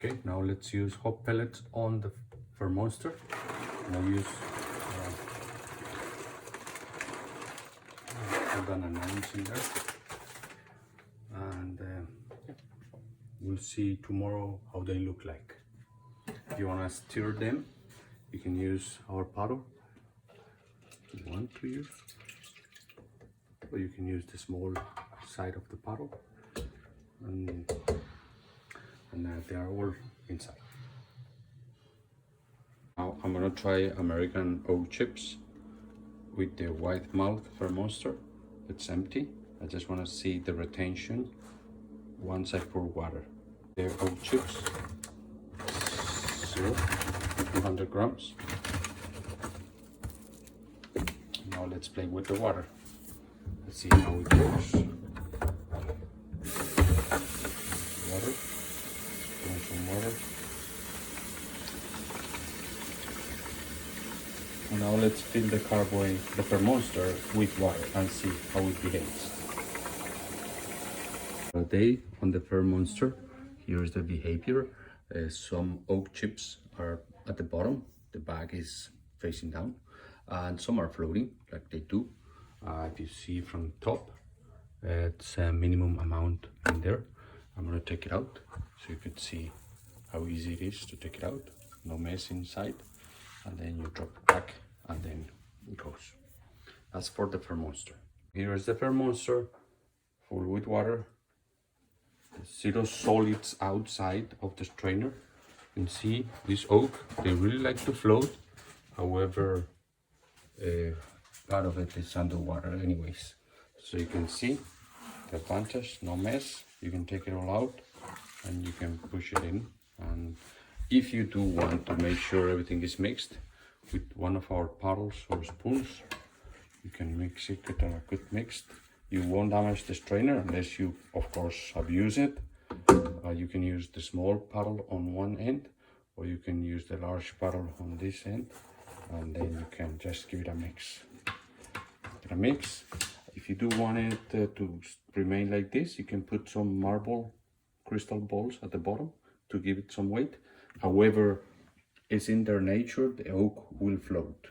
Okay, now let's use hop pellets on the Fermonster. I'll use I've done an ounce in there, and we'll see tomorrow how they look like. If you want to stir them, you can use our paddle if you want to use, or you can use the small side of the paddle, and they are all inside. Now I'm gonna try American oak chips with the white mouth Fermonster. It's empty. I just want to see the retention once I pour water. The oak chips, 200 grams. Now let's play with the water. Let's see how it goes. Water, pour some water. And now let's fill the carboy, the Fermonster, with water and see how it behaves. A day on the Fermonster. Here's the behavior. Some oak chips are at the bottom. The bag is facing down, and some are floating like they do. If you see from top, it's a minimum amount in there. I'm gonna take it out so you can see how easy it is to take it out. No mess inside, and then you drop it back, and then it goes. That's for the Fermonster. Here is the Fermonster, full with water. 0 solids outside of the strainer. You can see this oak, they really like to float. However, part of it is underwater anyways. So you can see the advantage, no mess. You can take it all out and you can push it in. And if you do want to make sure everything is mixed with one of our paddles or spoons, you can mix it, get a good mix. You won't damage the strainer unless you, of course, abuse it. You can use the small paddle on one end, or you can use the large paddle on this end, and then you can just give it a mix. If you do want it to remain like this, you can put some marble crystal balls at the bottom to give it some weight. However, it's in their nature, the oak will float.